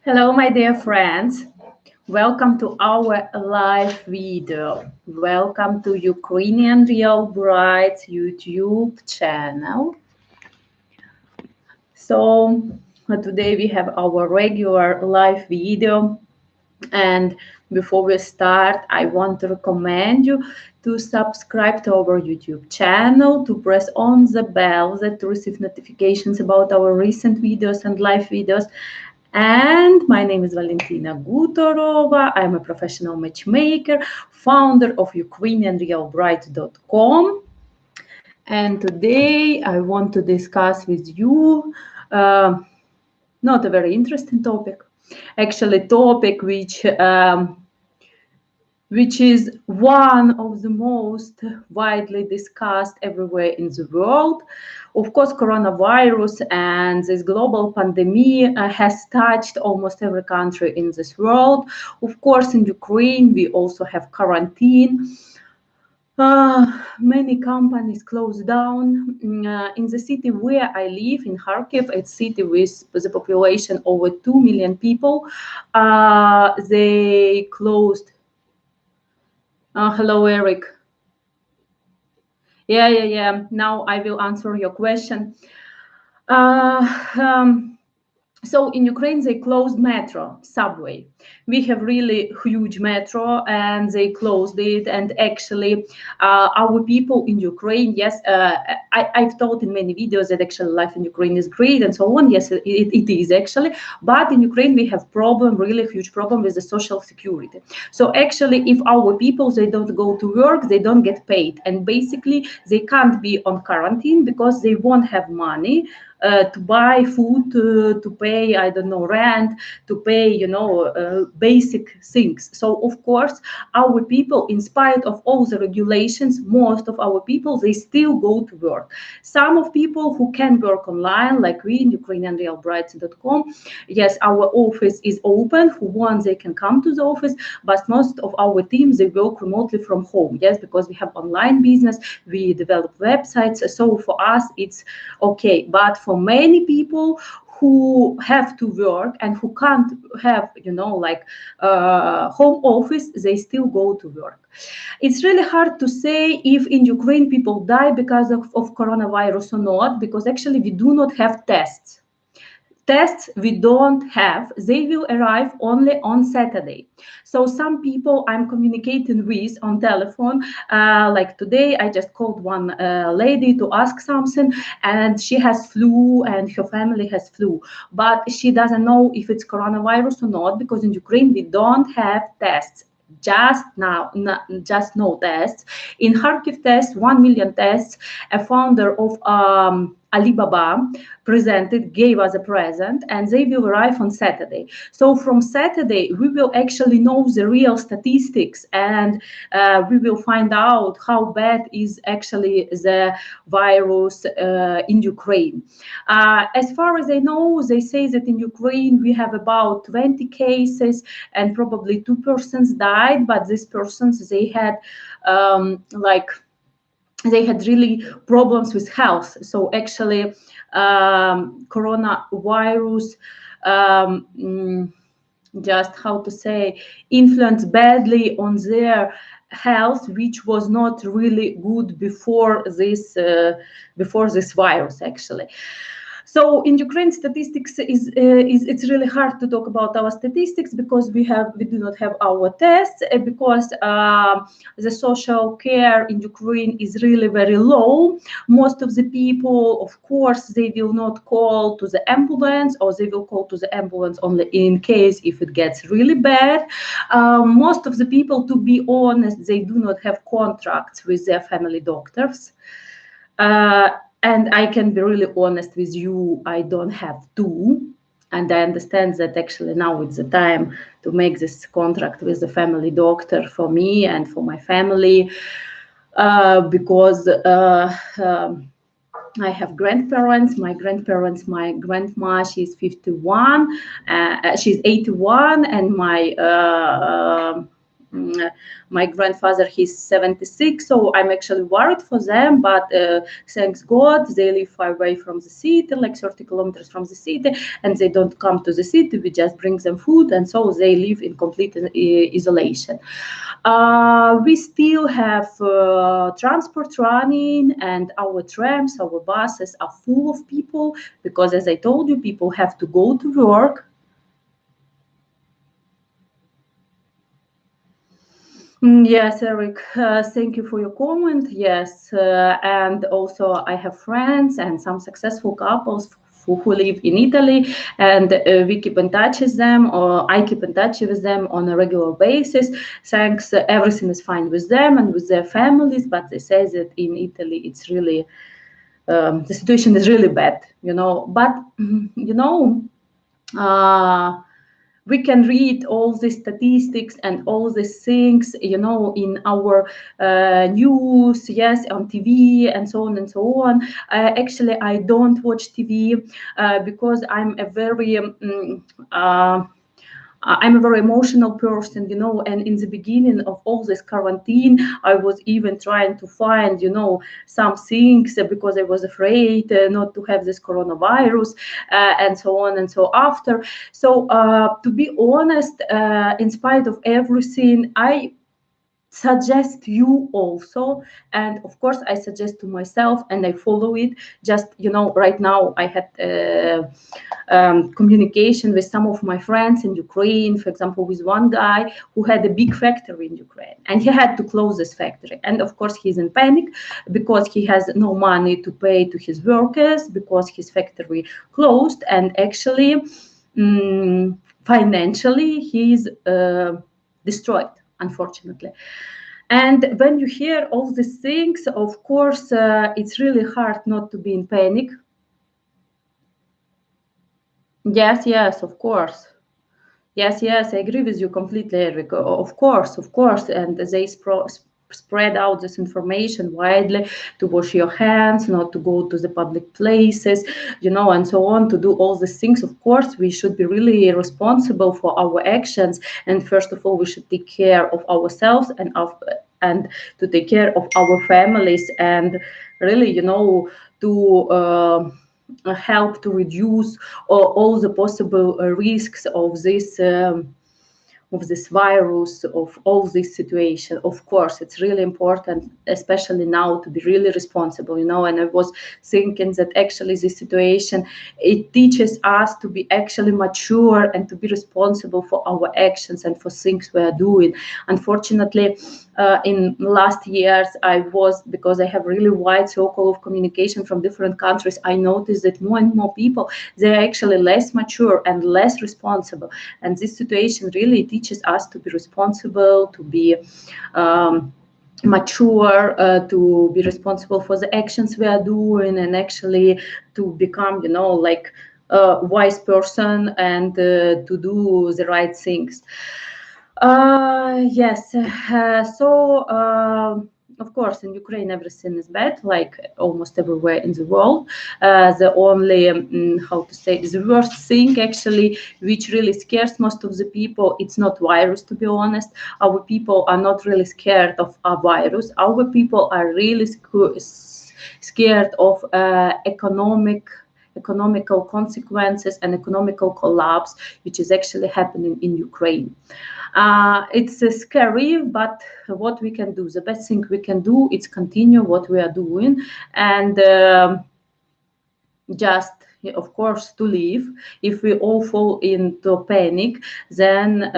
Hello, my dear friends. Welcome to our live video. Welcome to Ukrainian Real Brides YouTube channel. So today we have our regular live video. And before we start, I want to recommend you to subscribe to our YouTube channel, to press on the bell to receive notifications about our recent videos and live videos. And my name is Valentina Gutorova. I'm a professional matchmaker, founder of UkrainianRealBride.com. And today I want to discuss with you not a very interesting topic, actually topic which is one of the most widely discussed everywhere in the world. Of course, coronavirus and this global pandemic has touched almost every country in this world. Of course, in Ukraine, we also have quarantine. Many companies closed down. In the city where I live, in Kharkiv, a city with the population over 2 million people, they closed. Hello, Eric. Yeah. Now I will answer your question. So in Ukraine, they closed metro, subway. We have really huge metro and they closed it. And actually, our people in Ukraine, yes, I've told in many videos that actually life in Ukraine is great and so on. Yes, it is actually. But in Ukraine, we have problem, really huge problem with the social security. So actually, if our people, they don't go to work, they don't get paid. And basically, they can't be on quarantine because they won't have money to buy food, to pay, I don't know, rent, to pay, basic things. So, of course, our people, in spite of all the regulations, most of our people, they still go to work. Some of people who can work online, like we in UkrainianRealBrides.com, yes, our office is open. Who wants, they can come to the office, but most of our teams, they work remotely from home, yes, because we have online business, we develop websites. So for us, it's okay. But for many people who have to work and who can't have, home office, they still go to work. It's really hard to say if in Ukraine people die because of coronavirus or not, because actually we do not have tests. Tests we don't have, they will arrive only on Saturday. So some people I'm communicating with on telephone, like today I just called one lady to ask something, and she has flu and her family has flu, but she doesn't know if it's coronavirus or not, because in Ukraine we don't have tests. Just no tests. In Kharkiv test, 1 million tests, a founder of Alibaba gave us a present, and they will arrive on Saturday. So from Saturday, we will actually know the real statistics, and we will find out how bad is actually the virus in Ukraine. As far as I know, they say that in Ukraine, we have about 20 cases and probably 2 persons died, but these persons, they had they had really problems with health. So actually, coronavirus, just how to say, influenced badly on their health, which was not really good before this virus, actually. So in Ukraine, statistics it's really hard to talk about our statistics because we do not have our tests, because the social care in Ukraine is really very low. Most of the people, of course, they will not call to the ambulance, or they will call to the ambulance only in case if it gets really bad. Most of the people, to be honest, they do not have contracts with their family doctors. And I can be really honest with you, I don't have to. And I understand that actually now it's the time to make this contract with the family doctor for me and for my family, because I have grandparents. My grandma, she's 51, she's 81, and my my grandfather, he's 76, so I'm actually worried for them, but thanks God, they live far away from the city, like 30 kilometers from the city, and they don't come to the city. We just bring them food, and so they live in complete isolation. We still have transport running, and our trams, our buses are full of people, because as I told you, people have to go to work. Yes, Eric, thank you for your comment. Yes, and also I have friends and some successful couples who live in Italy, and we keep in touch with them, or I keep in touch with them on a regular basis. Thanks, everything is fine with them and with their families, but they say that in Italy it's really, the situation is really bad, you know. But, you know, we can read all the statistics and all these things, you know, in our news, yes, on TV and so on and so on. Actually, I don't watch TV because I'm a very I'm a very emotional person, you know, and in the beginning of all this quarantine, I was even trying to find, you know, some things because I was afraid not to have this coronavirus and so on and so after. So to be honest, in spite of everything, I suggest you also, and of course I suggest to myself and I follow it. Just, you know, right now I had communication with some of my friends in Ukraine, for example, with one guy who had a big factory in Ukraine, and he had to close this factory, and of course he's in panic because he has no money to pay to his workers because his factory closed, and actually financially he's destroyed, unfortunately. And when you hear all these things, of course, it's really hard not to be in panic. Yes, yes, of course. Yes, yes, I agree with you completely, Eric. Of course, and they spread out this information widely to wash your hands, not to go to the public places, you know, and so on, to do all these things. Of course, we should be really responsible for our actions, and first of all, we should take care of ourselves and to take care of our families, and really, you know, to help to reduce all the possible risks of this virus, of all this situation. Of course, it's really important, especially now, to be really responsible, you know. And I was thinking that actually this situation, it teaches us to be actually mature and to be responsible for our actions and for things we are doing. Unfortunately, in last years, because I have really wide circle of communication from different countries, I noticed that more and more people, they're actually less mature and less responsible. And this situation really teaches us to be responsible, to be mature, to be responsible for the actions we are doing, and actually to become, you know, like a wise person, and to do the right things. Yes. Of course, in Ukraine, everything is bad, like almost everywhere in the world. The only, how to say, the worst thing actually, which really scares most of the people, it's not virus, to be honest. Our people are not really scared of a virus. Our people are really scared of economical consequences and economical collapse, which is actually happening in Ukraine. It's scary, but what we can do, the best thing we can do is continue what we are doing, and just, of course, to live. If we all fall into panic, then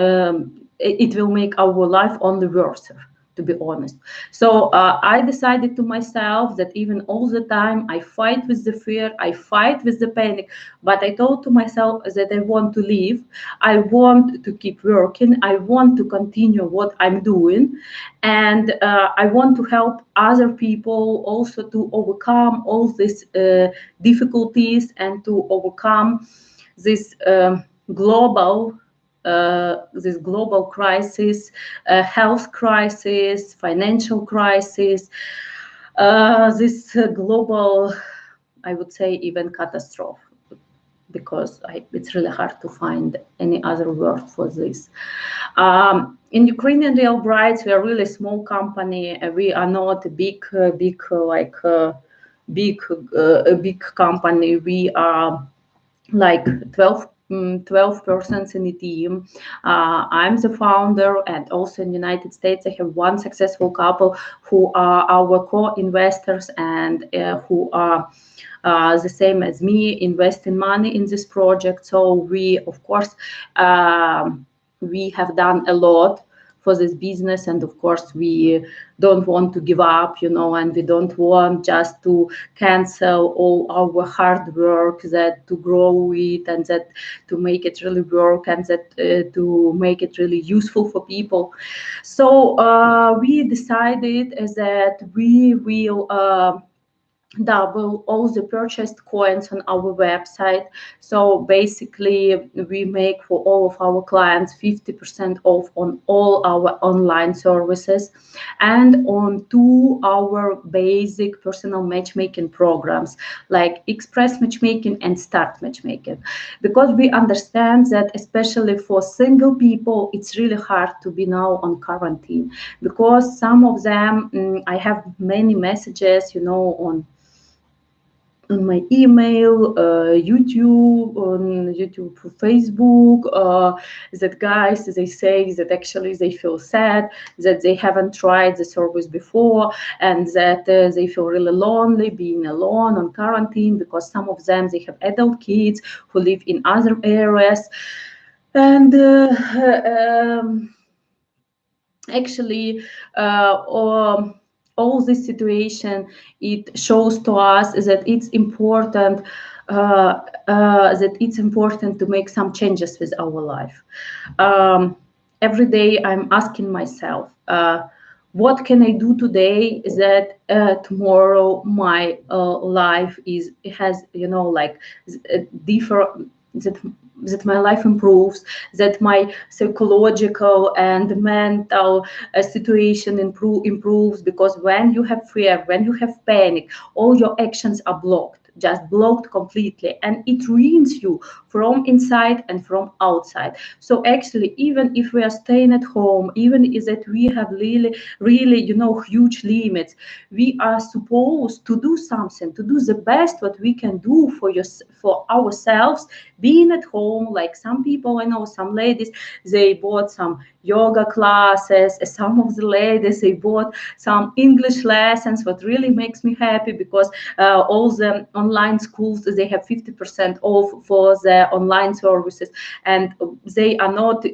it will make our life only worse, to be honest. So I decided to myself that even all the time I fight with the fear, I fight with the panic, but I told to myself that I want to live, I want to keep working, I want to continue what I'm doing, and I want to help other people also to overcome all these difficulties and to overcome this global crisis, health crisis, financial crisis, this global, I would say, even catastrophe. because it's really hard to find any other word for this. In Ukrainian Real Brides, we are really small company. We are not a big company. We are like 12 persons in the team. I'm the founder, and also in the United States, I have one successful couple who are our co-investors and who are the same as me, investing money in this project. So we, of course, we have done a lot for this business, and of course we don't want to give up, and we don't want just to cancel all our hard work, that to grow it and that to make it really work and that to make it really useful for people. So we decided that we will double all the purchased coins on our website. So basically we make for all of our clients 50% off on all our online services and on 2 our basic personal matchmaking programs like Express Matchmaking and Start Matchmaking, because we understand that especially for single people it's really hard to be now on quarantine, because some of them I have many messages on my email, YouTube, on YouTube, Facebook, that guys, they say that actually they feel sad, that they haven't tried the service before, and that they feel really lonely being alone on quarantine, because some of them, they have adult kids who live in other areas. And actually, all this situation, it shows to us that it's important to make some changes with our life. Every day I'm asking myself, what can I do today that tomorrow my life has different, that my life improves, that my psychological and mental situation improves, because when you have fear, when you have panic, all your actions are just blocked completely, and it ruins you from inside and from outside. So actually, even if we are staying at home, even if that we have really huge limits, we are supposed to do something, to do the best what we can do for ourselves, being at home. Like some people, I know some ladies, they bought some yoga classes, some of the ladies, they bought some English lessons, what really makes me happy, because all the online schools, they have 50% off for the online services, and they are not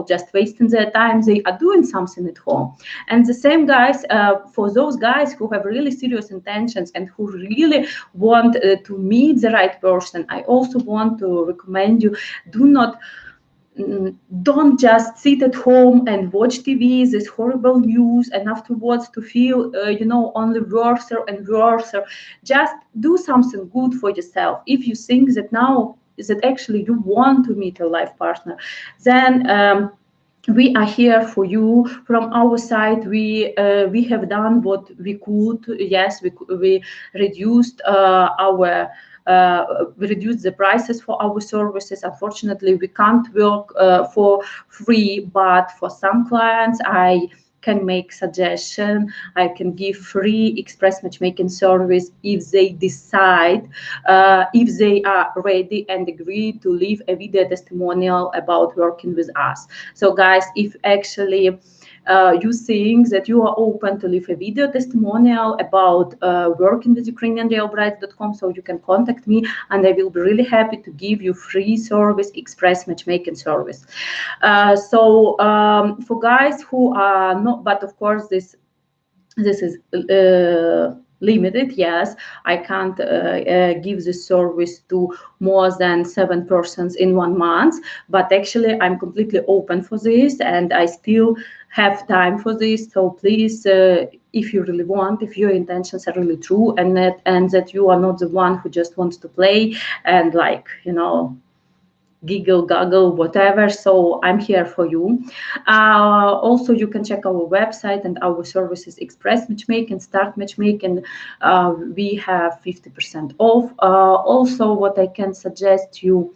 just wasting their time, they are doing something at home. And the same guys, for those guys who have really serious intentions and who really want to meet the right person, I also want to recommend you, don't just sit at home and watch TV, this horrible news, and afterwards to feel, only worse and worse. Just do something good for yourself. If you think that now that actually you want to meet a life partner, then we are here for you. From our side, we have done what we could. Yes, we reduced we reduce the prices for our services. Unfortunately, we can't work for free, but for some clients, I can make suggestion. I can give free express matchmaking service if they decide, if they are ready and agree to leave a video testimonial about working with us. So guys, if actually you think that you are open to leave a video testimonial about working with UkrainianRealBrides.com, so you can contact me and I will be really happy to give you free service, express matchmaking service. So for guys who are not, but of course this is limited. Yes, I can't give this service to more than 7 persons in 1 month, but actually I'm completely open for this and I still have time for this. So please, if you really want, if your intentions are really true and that you are not the one who just wants to play and giggle, goggle, whatever. So I'm here for you. Also, you can check our website and our services, Express Matchmaking, Start Matchmaking. We have 50% off. Also, what I can suggest you,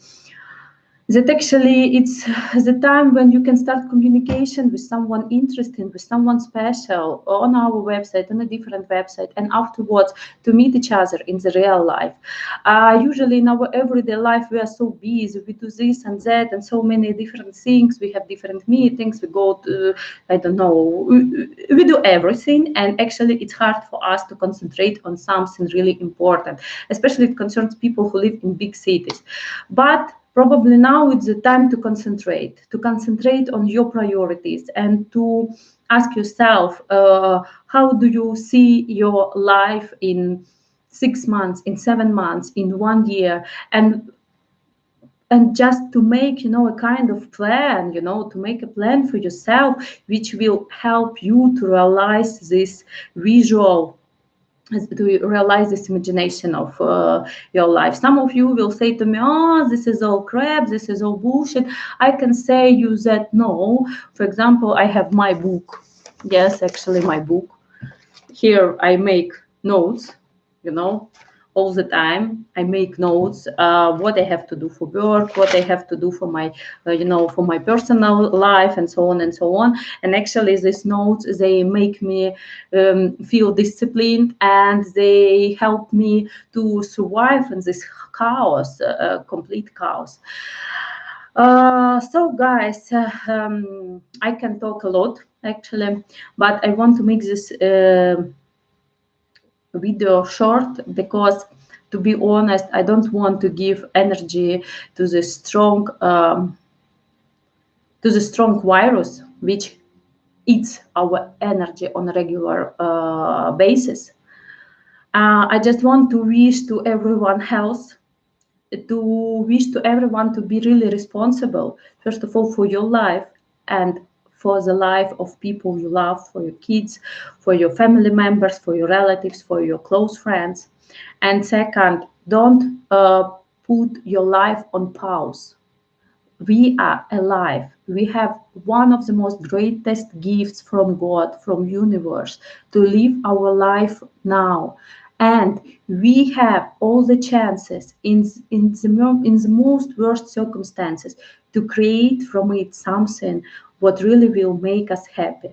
that actually it's the time when you can start communication with someone interesting, with someone special on our website, on a different website, and afterwards to meet each other in the real life. Usually in our everyday life, we are so busy, we do this and that and so many different things. We have different meetings, we go to, I don't know, we do everything, and actually it's hard for us to concentrate on something really important, especially it concerns people who live in big cities. But probably now it's the time to concentrate on your priorities and to ask yourself, how do you see your life in 6 months, in 7 months, in 1 year, and just to make, a kind of plan, to make a plan for yourself, which will help you to realize this visual, to realize this imagination of your life. Some of you will say to me, oh, this is all crap, this is all bullshit. I can say you that no. For example, I have my book. Yes, actually my book. Here I make notes, all the time. I make notes, what I have to do for work, what I have to do for my, for my personal life, and so on and so on. And actually, these notes, they make me feel disciplined, and they help me to survive in this chaos, complete chaos. So guys, I can talk a lot actually, but I want to make this video short, because to be honest, I don't want to give energy to the strong virus which eats our energy on a regular basis. I just want to wish to everyone health, to wish to everyone to be really responsible, first of all, for your life and for the life of people you love, for your kids, for your family members, for your relatives, for your close friends. And second, don't put your life on pause. We are alive. We have one of the most greatest gifts from God, from universe, to live our life now. And we have all the chances in the most worst circumstances to create from it something what really will make us happy.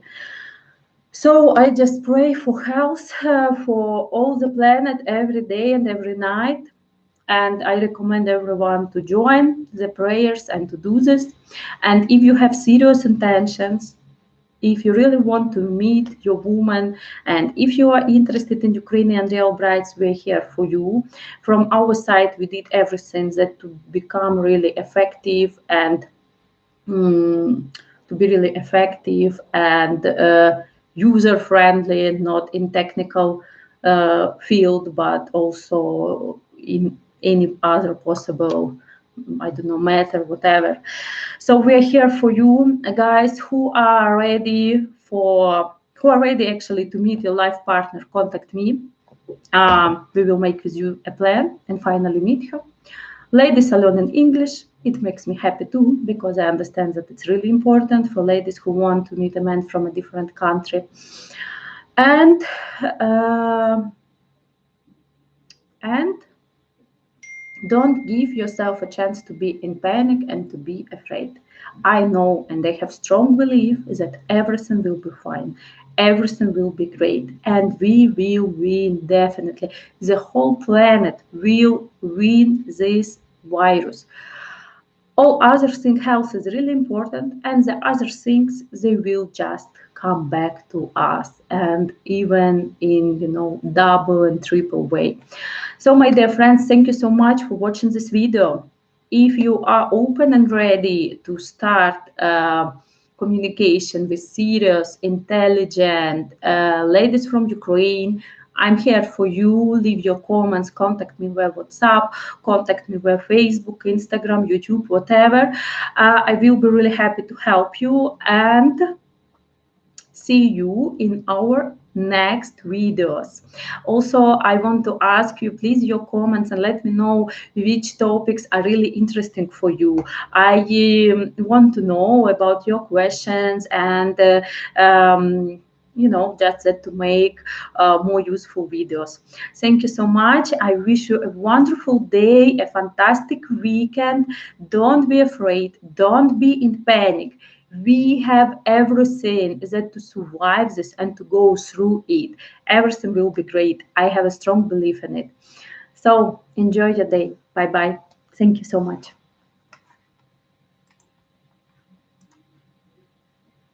So I just pray for health for all the planet every day and every night. And I recommend everyone to join the prayers and to do this. And if you have serious intentions, if you really want to meet your woman, and if you are interested in Ukrainian real brides, we're here for you. From our side, we did everything that to become really effective and to be really effective and user-friendly, not in technical field, but also in any other possible, I don't know, matter, whatever. So we're here for you guys who are ready actually to meet your life partner. Contact me. We will make with you a plan and finally meet her. Ladies are learning English. It makes me happy too, because I understand that it's really important for ladies who want to meet a man from a different country. And don't give yourself a chance to be in panic and to be afraid. I know, and I have strong belief that everything will be fine. Everything will be great, and we will win, definitely. The whole planet will win this virus. All other things, health is really important, and the other things, they will just come back to us, and even in, double and triple way. So my dear friends, thank you so much for watching this video. If you are open and ready to start communication with serious, intelligent ladies from Ukraine, I'm here for you. Leave your comments, contact me via WhatsApp, contact me via Facebook, Instagram, YouTube, whatever. I will be really happy to help you, and see you in our next videos. Also, I want to ask you, please, your comments and let me know which topics are really interesting for you. I want to know about your questions and just that to make more useful videos. Thank you so much. I wish you a wonderful day, a fantastic weekend. Don't be afraid, don't be in panic. We have everything that to survive this and to go through it. Everything will be great. I have a strong belief in it. So enjoy your day. Bye bye. Thank you so much.